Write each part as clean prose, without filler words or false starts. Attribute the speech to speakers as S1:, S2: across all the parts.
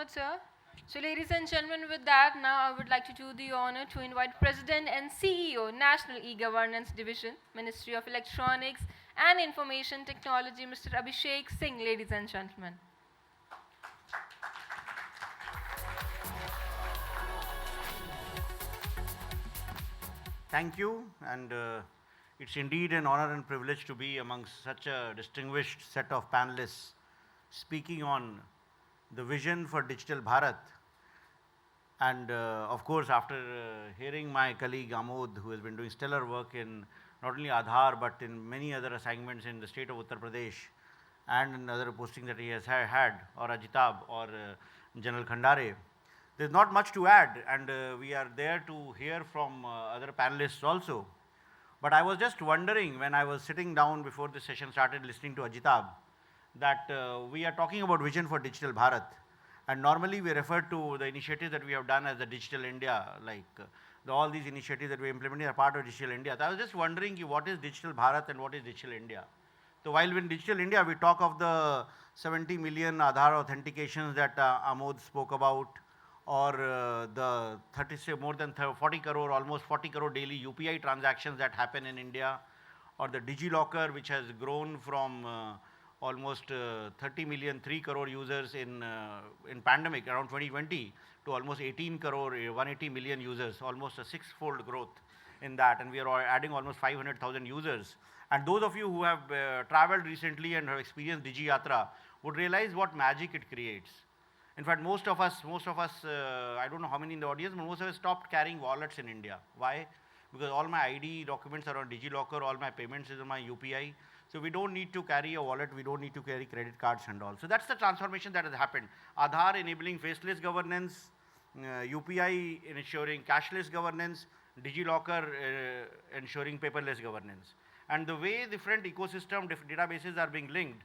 S1: much, sir. So, ladies and gentlemen, with that, now I would like to do the honor to invite President and CEO, National E-Governance Division, Ministry of Electronics and Information Technology, Mr. Abhishek Singh, ladies and gentlemen.
S2: Thank you, and it's indeed an honor and privilege to be amongst such a distinguished set of panelists speaking on the vision for Digital Bharat. And of course, after hearing my colleague Amod, who has been doing stellar work in not only Aadhaar but in many other assignments in the state of Uttar Pradesh and in other postings that he has had, or Ajitab or General Khandare, there's not much to add, and we are there to hear from other panelists also. But I was just wondering when I was sitting down before the session started listening to Ajitab, that we are talking about vision for Digital Bharat. And normally we refer to the initiatives that we have done as the Digital India, like all these initiatives that we implemented are part of Digital India. So I was just wondering what is Digital Bharat and what is Digital India? So while in Digital India we talk of the 70 million Aadhaar authentications that Amod spoke about, or the more than 40 crore, almost 40 crore daily UPI transactions that happen in India, or the DigiLocker, which has grown from almost 30 million, 3 crore users in pandemic around 2020 to almost 18 crore, 180 million users, almost a six-fold growth in that, and we are adding almost 500,000 users. And those of you who have traveled recently and have experienced DigiYatra would realize what magic it creates. In fact, most of us, I don't know how many in the audience, but most of us stopped carrying wallets in India. Why? Because all my ID documents are on DigiLocker, all my payments is on my UPI. So we don't need to carry a wallet, we don't need to carry credit cards and all. So that's the transformation that has happened. Aadhaar enabling faceless governance, UPI ensuring cashless governance, DigiLocker ensuring paperless governance. And the way different ecosystem databases are being linked,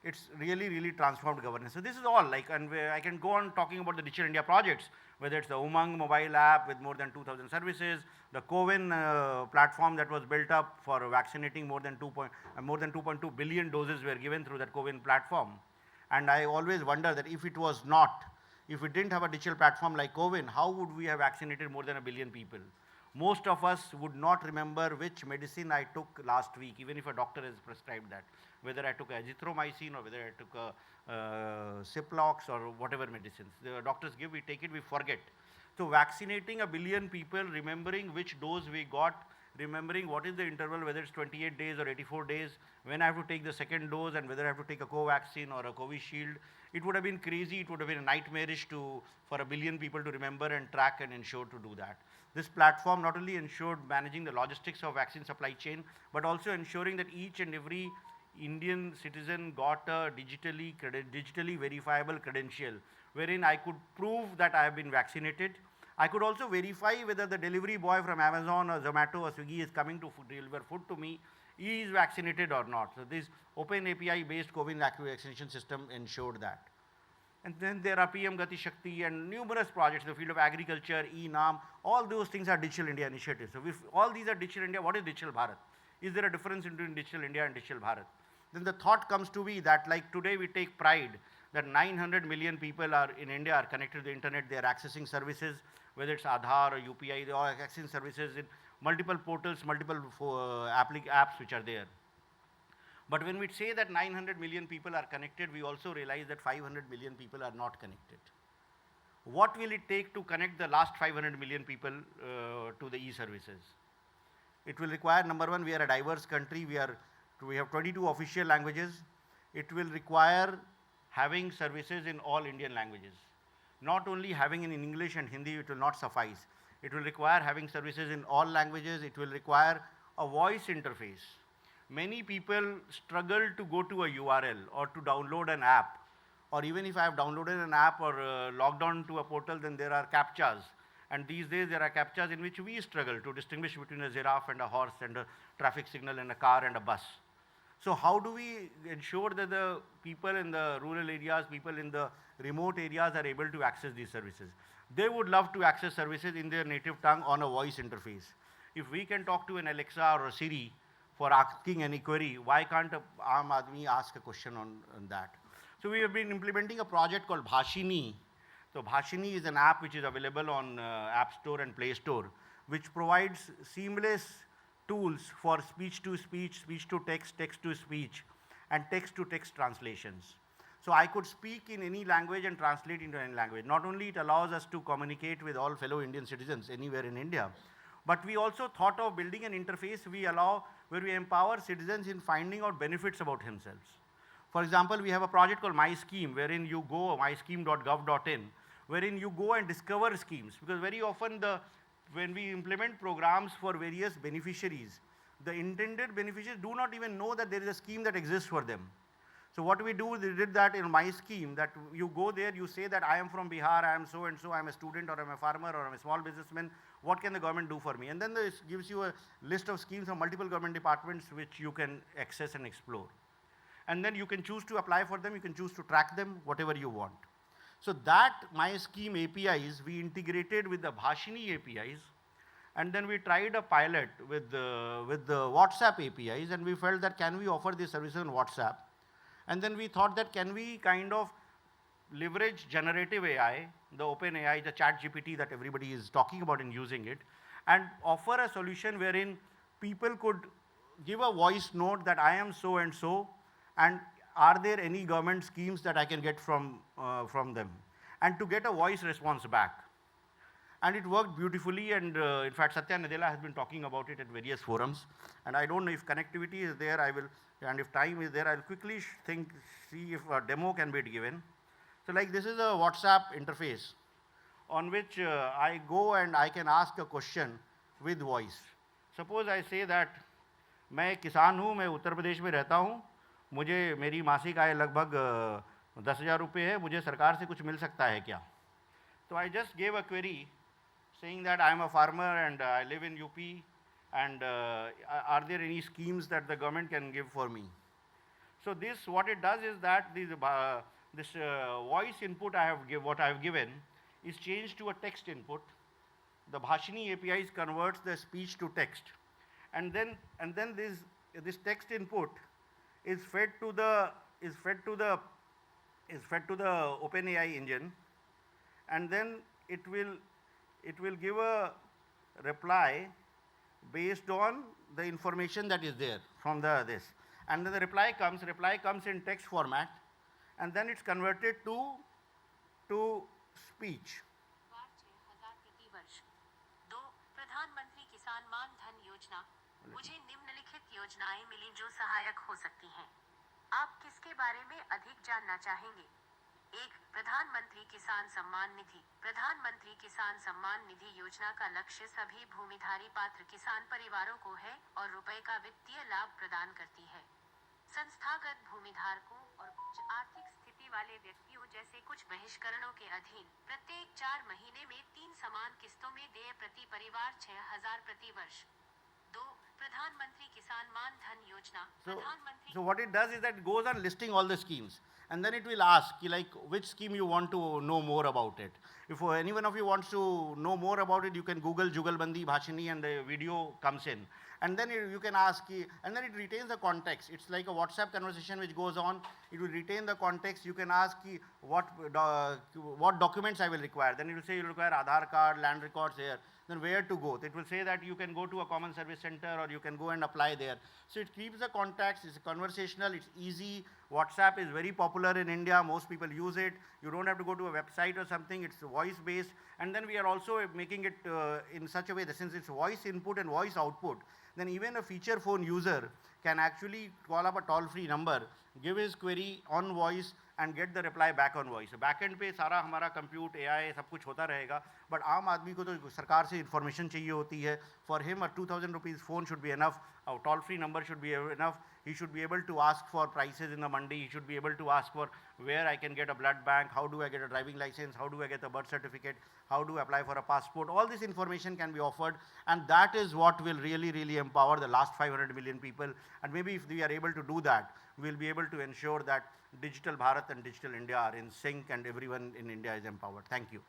S2: it's really transformed governance. So this is all like, and I can go on talking about the Digital India projects, whether it's the Umang mobile app with more than 2,000 services, the CoWIN platform that was built up for vaccinating more than 2.2 billion doses were given through that CoWIN platform. And I always wonder that if we didn't have a digital platform like CoWIN, how would we have vaccinated more than 1 billion people? Most of us would not remember which medicine I took last week, even if a doctor has prescribed that. Whether I took azithromycin or whether I took Ciplox or whatever medicines. The doctors give, we take it, we forget. So vaccinating 1 billion people, remembering which dose we got, remembering what is the interval, whether it's 28 days or 84 days, when I have to take the second dose and whether I have to take a Covaxin or a Covishield, it would have been crazy, it would have been nightmarish for 1 billion people to remember and track and ensure to do that. This platform not only ensured managing the logistics of vaccine supply chain, but also ensuring that each and every Indian citizen got a digitally verifiable credential, wherein I could prove that I have been vaccinated. I could also verify whether the delivery boy from Amazon or Zomato or Swiggy is coming to deliver food to me, he is vaccinated or not. So this open API based COVID vaccination system ensured that. And then there are PM Gati Shakti and numerous projects in the field of agriculture, e-NAM, all those things are Digital India initiatives. So if all these are Digital India, what is Digital Bharat? Is there a difference between Digital India and Digital Bharat? Then the thought comes to be that like today we take pride that 900 million people in India are connected to the internet, they are accessing services, whether it's Aadhaar or UPI, they are accessing services in multiple portals, multiple apps which are there. But when we say that 900 million people are connected, we also realize that 500 million people are not connected. What will it take to connect the last 500 million people to the e-services? It will require, number one, we are a diverse country, we have 22 official languages. It will require having services in all Indian languages. Not only having in English and Hindi, it will not suffice. It will require having services in all languages. It will require a voice interface. Many people struggle to go to a URL or to download an app, or even if I have downloaded an app or logged on to a portal, then there are CAPTCHAs. And these days there are CAPTCHAs in which we struggle to distinguish between a giraffe and a horse and a traffic signal and a car and a bus. So how do we ensure that the people in the rural areas, people in the remote areas are able to access these services? They would love to access services in their native tongue on a voice interface. If we can talk to an Alexa or a Siri for asking any query, why can't a Aam Aadmi ask a question on that? So we have been implementing a project called Bhashini, So Bhashini is an app which is available on App Store and Play Store, which provides seamless tools for speech to speech, speech to text, text to speech, and text to text translations. So I could speak in any language and translate into any language. Not only it allows us to communicate with all fellow Indian citizens anywhere in India, but we also thought of building an interface where we empower citizens in finding out benefits about themselves. For example, we have a project called My Scheme, wherein you go, myscheme.gov.in, wherein you go and discover schemes. Because very often when we implement programs for various beneficiaries, the intended beneficiaries do not even know that there is a scheme that exists for them. So what we do, we did that in My Scheme, that you go there, you say that I am from Bihar, I am so and so, I am a student or I am a farmer or I am a small businessman, what can the government do for me? And then this gives you a list of schemes from multiple government departments which you can access and explore. And then you can choose to apply for them, you can choose to track them, whatever you want. So that My Scheme APIs, we integrated with the Bhashini APIs, and then we tried a pilot with the WhatsApp APIs, and we felt that can we offer this service on WhatsApp? And then we thought that can we kind of leverage generative AI, the open AI, the chat GPT that everybody is talking about and using it, and offer a solution wherein people could give a voice note that I am so and so, and are there any government schemes that I can get from them? And to get a voice response back. And it worked beautifully, and in fact, Satya Nadella has been talking about it at various forums. And I don't know if connectivity is there, and if time is there, I'll quickly see if a demo can be given. So like this is a WhatsApp interface on which I go and I can ask a question with voice. Suppose I say that मैं किसान हूँ, मैं उत्तर प्रदेश में रहता हूँ, मुझे मेरी मासिक आय लगभग 10,000 रुपये है, मुझे सरकार से कुछ मिल सकता है क्या? So I just gave a query saying that I am a farmer and I live in UP, and are there any schemes that the government can give for me? So this, what it does is that this voice input what I have given is changed to a text input. The Bhashini APIs converts the speech to text, and then this text input is fed to the OpenAI engine, and then it will give a reply based on the information that is there from this. And then the reply comes in text format, and then it's converted to speech.
S3: प्रधानमंत्री किसान मान धन योजना, मुझे निम्नलिखित योजनाएं मिली जो सहायक हो सकती हैं। आप किसके बारे में अधिक जानना चाहेंगे? 1. प्रधानमंत्री किसान सम्मान निधि। प्रधानमंत्री किसान सम्मान निधि योजना का लक्ष्य सभी भूमिधारी पात्र किसान परिवारों को है और रुपए का वित्तीय लाभ प्रदान करती है। संस्थागत भूमिधारकों और कुछ आर्थिक स्थिति वाले व्यक्तियों जैसे कुछ बहिष्करणों के अधीन प्रत्येक 4 महीने में 3 समान किस्तों में देय प्रति परिवार 6,000 प्रति वर्ष। 2. प्रधानमंत्री किसान मान धन योजना।
S2: So what it does is that it goes on listing all the schemes, and then it will ask like which scheme you want to know more about it. If any one of you wants to know more about it, you can Google Jugalbandi Bhashini and the video comes in. And then you can ask, and then it retains the context. It's like a WhatsApp conversation which goes on. It will retain the context. You can ask what documents I will require. Then it will say you require Aadhaar card, land records here. Then where to go? It will say that you can go to a common service center or you can go and apply there. So it keeps the context. It's conversational. It's easy. WhatsApp is very popular in India. Most people use it. You don't have to go to a website or something. It's voice based. And then we are also making it in such a way that since it's voice input and voice output, then even a feature phone user can actually call up a toll-free number, give his query on voice and get the reply back on voice. Backend पे सारा हमारा compute AI सब कुछ होता रहेगा, but आम आदमी को तो सरकार से information चाहिए होती है. For him, a 2,000 rupees phone should be enough. A toll-free number should be enough. He should be able to ask for prices in the mandi. He should be able to ask for where I can get a blood bank, how do I get a driving license, how do I get a birth certificate, how do I apply for a passport. All this information can be offered, and that is what will really, really empower the last 500 million people. And maybe if we are able to do that, we will be able to ensure that digital Bharat and digital India are in sync and everyone in India is empowered. Thank you.